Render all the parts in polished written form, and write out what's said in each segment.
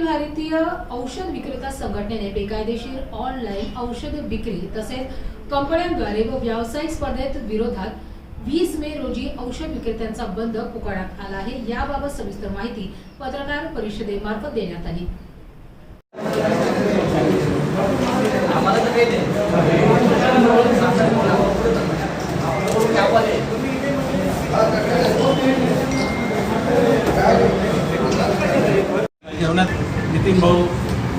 अखिल भारतीय औषध विक्रेता संघटनेने बेकायदेशीर ऑनलाईन औषध विक्री तसेच कंपन्यांद्वारे व व्यावसायिक स्पर्धेत विरोधात 20 मे रोजी औषध विक्रेत्यांचा बंद पुकारण्यात आला आहे। याबाबत सविस्तर माहिती पत्रकार परिषदेमार्फत देण्यात आली। नितीन भाऊ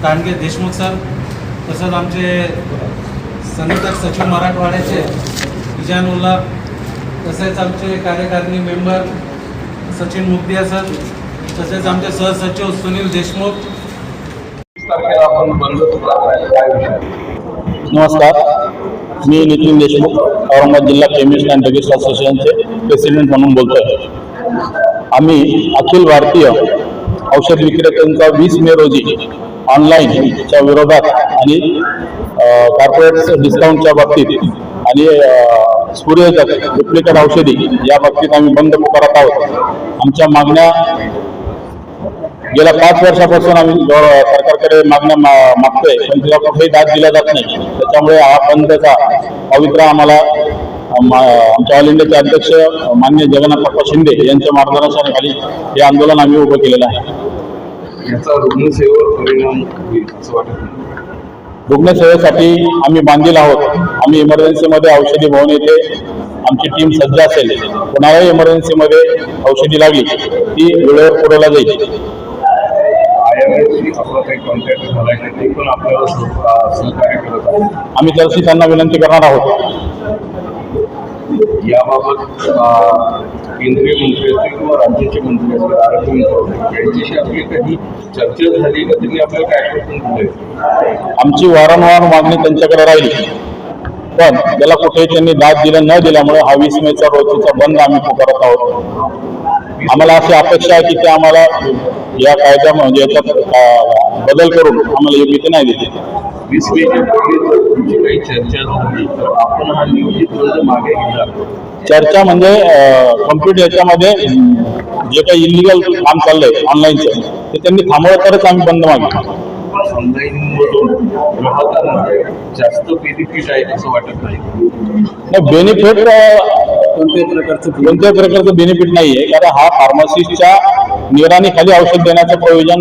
दांडगे देशमुख सर, तसंच आमचे संघटक सचिव मराठवाड्याचे इजानुल्ला, तसेच आमचे कार्यकारिणी मेंबर सचिन मुगदिया सर, तसेच आमचे सहसचिव सुनील देशमुख। नमस्कार, मी नितीन देशमुख, औरंगाबाद जिल्हा केमिस्ट अँड ड्रगिस्ट असोसिएशनचे प्रेसिडेंट म्हणून बोलतोय। आम्ही अखिल भारतीय औषध विक्रेत्यांचा 20 मे रोजी ऑनलाईनच्या विरोधात आणि कॉर्पोरेट डिस्काउंटच्या बाबतीत आणि स्फुरद डुप्लिकेट औषधी या बाबतीत आम्ही बंद पुकारत आहोत। आमच्या मागण्या गेल्या 5 वर्षापासून आम्ही सरकारकडे मागण्या मागतोय, पण तिला कुठेही दाद दिला जात नाही। त्याच्यामुळे हा बंदचा पवित्र आम्हाला आमच्या ऑल इंडियाचे अध्यक्ष माननीय जगन्नाथ बाप्पा शिंदे यांच्या मार्गदर्शनाखाली हे आंदोलन आम्ही उभं केलेलं आहे। याचा रुग्णसेवेवर परिणाम होईल असं वाटत नाही? रुग्णसेवेसाठी आम्ही बांधील आहोत। आम्ही इमर्जन्सीमध्ये औषधी भवन येथे आमची टीम सज्ज असेल। कोणालाही इमर्जन्सीमध्ये औषधी लागली ती वेळेवर पुरवला जाईल। आपला काही कॉन्टॅक्ट झाला आहे ते पण आपल्याला सहकार्य करत आहे। आम्ही तशी त्यांना विनंती करणार आहोत। याबाबत केंद्रीय मंत्री असतील किंवा राज्याचे मंत्री असतील, आरोग्य मंत्री यांच्याशी आपली काही चर्चा झाली का? त्यांनी आपल्याला काय आश्वासन दिले? आमची वारंवार मागणी त्यांच्याकडे राहिली, पण त्याला कुठेही त्यांनी दाद दिलं न दिल्यामुळे हा 20 मेचा रोजीचा बंद आम्ही पुकारत आहोत। आम्हाला अशी अपेक्षा आहे की ते आम्हाला या कायद्या म्हणजे याच्यात बदल करून आम्हाला योग्य ते नाही देते। 20 मेच्या पूर्वी काही चर्चा झाली तर आपण हा नियोजित बंद मागे घेतला? चर्चा म्हणजे कम्प्युटर याच्यामध्ये जे काही इलिगल काम चाललंय ऑनलाईनचं ते त्यांनी थांबवलं तरच आम्ही बंद मागितलं। ऑनलाईन मधून ग्राहकांना जास्त बेनिफिट आहे असं वाटत नाही? बेनिफिट कोणत्याही प्रकारचं बेनिफिट नाही आहे, कारण हा फार्मसिस्टच्या निगराणीखाली औषध देण्याचं प्रोव्हिजन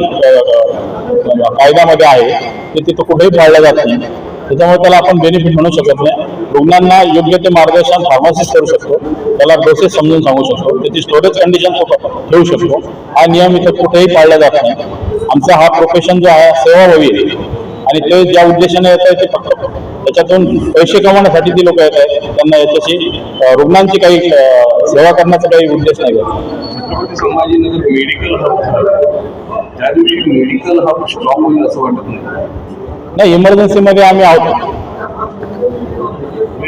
कायद्यामध्ये आहे, ते तिथं कुठेही पाळलं जात नाही। त्याच्यामुळे त्याला आपण बेनिफिट म्हणू शकत नाही। रुग्णांना योग्य ते मार्गदर्शन फार्मसिस्ट करू शकतो, त्याला डोसेस समजून सांगू शकतो, त्याची स्टोरेज कंडिशन ठेवू शकतो। हा नियम इथं कुठेही पाळला जात नाही। आमचा हा प्रोफेशन जो आहे सेवा हवी आणि ते ज्या उद्देशाने येत आहे ते फक्त त्याच्यातून पैसे कमवण्यासाठी ती लोक येत आहेत। त्यांना याच्याशी रुग्णांची काही सेवा करण्याचा काही उद्देश नाही आहे। छत्रपती संभाजीनगर मेडिकल हब त्या दिवशी मेडिकल हब स्टॉप होईल असं वाटत नाही। इमर्जन्सीमध्ये आम्ही आहोत।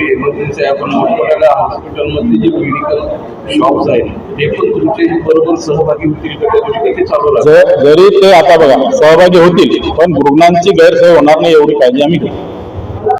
इमर्जन्सी आपण मोठमोठ्या हॉस्पिटलमध्ये जे मेडिकल शॉप्स आहेत ते पण तुमच्या बरोबर सहभागी होतील का? ते चालू जरी ते आता बघा सहभागी होतील, पण रुग्णांची गैरसोय होणार नाही एवढी काळजी आम्ही घेऊ।